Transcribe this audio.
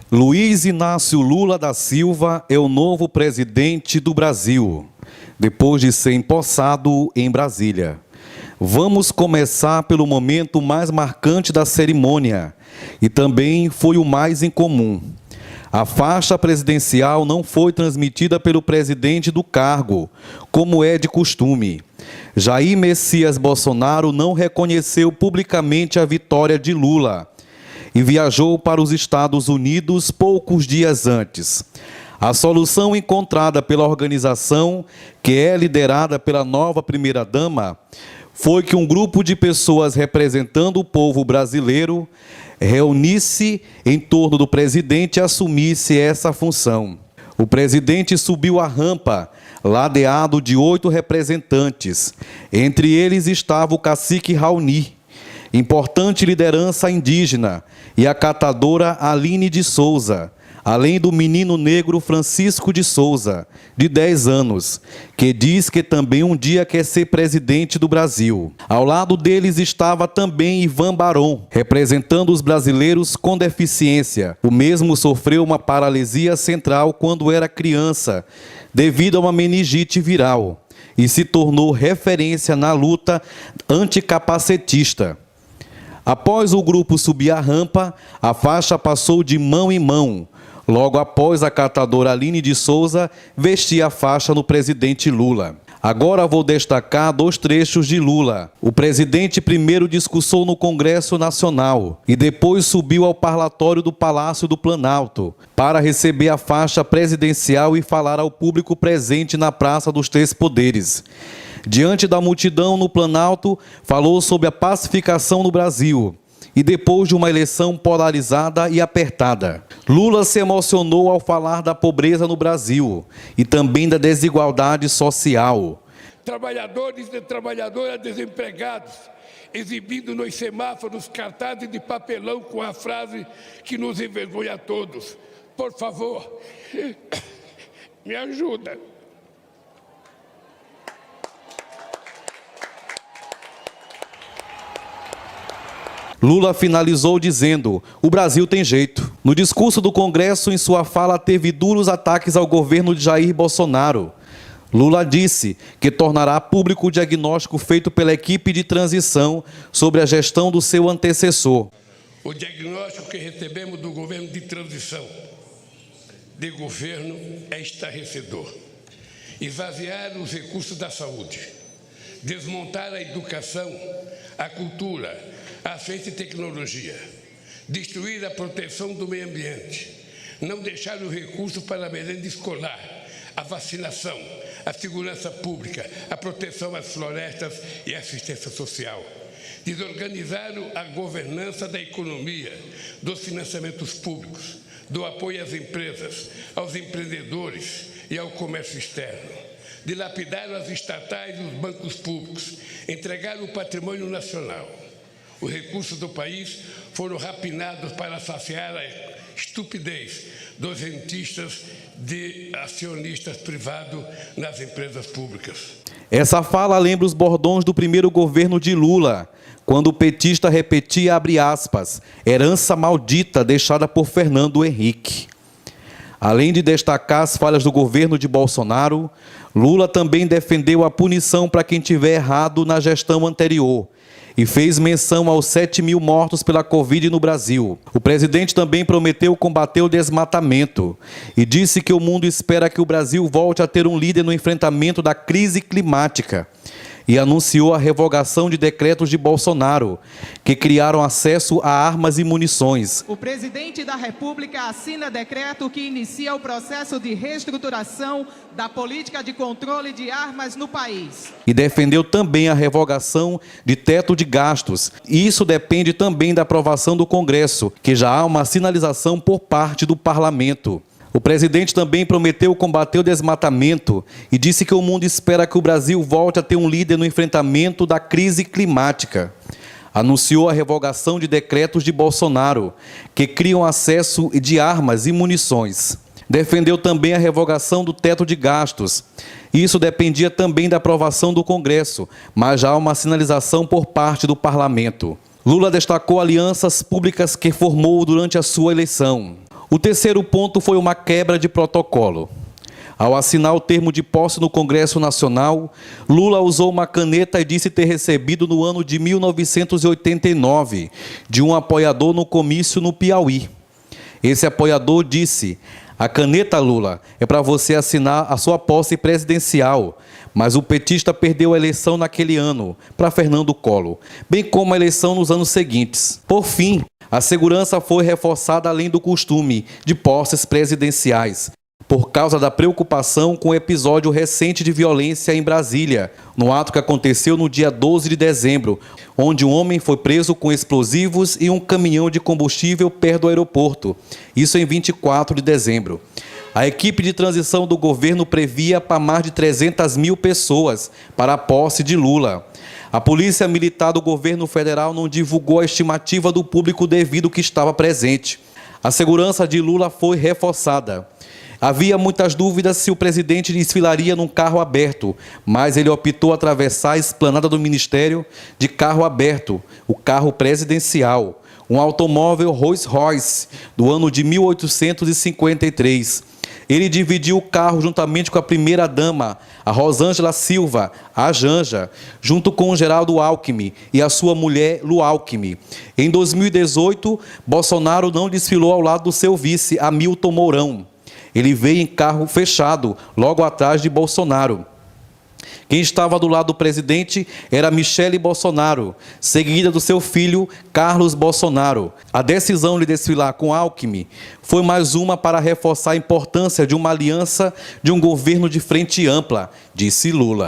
Luiz Inácio Lula da Silva é o novo presidente do Brasil, depois de ser empossado em Brasília. Vamos começar pelo momento mais marcante da cerimônia, e também foi o mais incomum. A faixa presidencial não foi transmitida pelo presidente do cargo, como é de costume. Jair Messias Bolsonaro não reconheceu publicamente a vitória de Lula e viajou para os Estados Unidos poucos dias antes. A solução encontrada pela organização, que é liderada pela nova primeira-dama, foi que um grupo de pessoas representando o povo brasileiro reunisse em torno do presidente e assumisse essa função. O presidente subiu a rampa, ladeado de 8 representantes. Entre eles estava o cacique Raoni, importante liderança indígena, e a catadora Aline de Souza, além do menino negro Francisco de Souza, de 10 anos, que diz que também um dia quer ser presidente do Brasil. Ao lado deles estava também Ivan Barão, representando os brasileiros com deficiência. O mesmo sofreu uma paralisia central quando era criança, devido a uma meningite viral, e se tornou referência na luta anticapacetista. Após o grupo subir a rampa, a faixa passou de mão em mão. Logo após, a catadora Aline de Souza vestir a faixa no presidente Lula. Agora vou destacar 2 trechos de Lula. O presidente primeiro discursou no Congresso Nacional e depois subiu ao parlatório do Palácio do Planalto para receber a faixa presidencial e falar ao público presente na Praça dos Três Poderes. Diante da multidão no Planalto, falou sobre a pacificação no Brasil e depois de uma eleição polarizada e apertada. Lula se emocionou ao falar da pobreza no Brasil e também da desigualdade social. Trabalhadores e trabalhadoras desempregados, exibindo nos semáforos cartazes de papelão com a frase que nos envergonha a todos. Por favor, me ajuda. Lula finalizou dizendo: o Brasil tem jeito. No discurso do Congresso, em sua fala, teve duros ataques ao governo de Jair Bolsonaro. Lula disse que tornará público o diagnóstico feito pela equipe de transição sobre a gestão do seu antecessor. O diagnóstico que recebemos do governo de transição de governo é estarrecedor. Esvaziar os recursos da saúde, desmontar a educação, a cultura, a ciência e tecnologia, destruir a proteção do meio ambiente, não deixar o recurso para a merenda escolar, a vacinação, a segurança pública, a proteção às florestas e a assistência social. Desorganizar a governança da economia, dos financiamentos públicos, do apoio às empresas, aos empreendedores e ao comércio externo. Dilapidar as estatais e os bancos públicos, entregar o patrimônio nacional. Os recursos do país foram rapinados para saciar a estupidez dos rentistas de acionistas privados nas empresas públicas. Essa fala lembra os bordões do primeiro governo de Lula, quando o petista repetia, abre aspas, herança maldita deixada por Fernando Henrique. Além de destacar as falhas do governo de Bolsonaro, Lula também defendeu a punição para quem tiver errado na gestão anterior e fez menção aos 7.000 mortos pela Covid no Brasil. O presidente também prometeu combater o desmatamento e disse que o mundo espera que o Brasil volte a ter um líder no enfrentamento da crise climática. E anunciou a revogação de decretos de Bolsonaro, que criaram acesso a armas e munições. O presidente da República assina decreto que inicia o processo de reestruturação da política de controle de armas no país. E defendeu também a revogação de teto de gastos. E isso depende também da aprovação do Congresso, que já há uma sinalização por parte do Parlamento. O presidente também prometeu combater o desmatamento e disse que o mundo espera que o Brasil volte a ter um líder no enfrentamento da crise climática. Anunciou a revogação de decretos de Bolsonaro, que criam acesso de armas e munições. Defendeu também a revogação do teto de gastos. Isso dependia também da aprovação do Congresso, mas já há uma sinalização por parte do Parlamento. Lula destacou alianças públicas que formou durante a sua eleição. O terceiro ponto foi uma quebra de protocolo. Ao assinar o termo de posse no Congresso Nacional, Lula usou uma caneta e disse ter recebido no ano de 1989 de um apoiador no comício no Piauí. Esse apoiador disse: "A caneta, Lula, é para você assinar a sua posse presidencial", mas o petista perdeu a eleição naquele ano para Fernando Collor, bem como a eleição nos anos seguintes. Por fim, a segurança foi reforçada além do costume de posses presidenciais, por causa da preocupação com o episódio recente de violência em Brasília, no ato que aconteceu no dia 12 de dezembro, onde um homem foi preso com explosivos e um caminhão de combustível perto do aeroporto, isso em 24 de dezembro. A equipe de transição do governo previa para mais de 300 mil pessoas para a posse de Lula. A Polícia Militar do governo federal não divulgou a estimativa do público devido que estava presente. A segurança de Lula foi reforçada. Havia muitas dúvidas se o presidente desfilaria num carro aberto, mas ele optou atravessar a esplanada do Ministério de carro aberto, o carro presidencial, um automóvel Rolls-Royce do ano de 1853. Ele dividiu o carro juntamente com a primeira-dama, a Rosângela Silva, a Janja, junto com o Geraldo Alckmin e a sua mulher, Lu Alckmin. Em 2018, Bolsonaro não desfilou ao lado do seu vice, Hamilton Mourão. Ele veio em carro fechado, logo atrás de Bolsonaro. Quem estava do lado do presidente era Michele Bolsonaro, seguida do seu filho, Carlos Bolsonaro. A decisão de desfilar com Alckmin foi mais uma para reforçar a importância de uma aliança de um governo de frente ampla, disse Lula.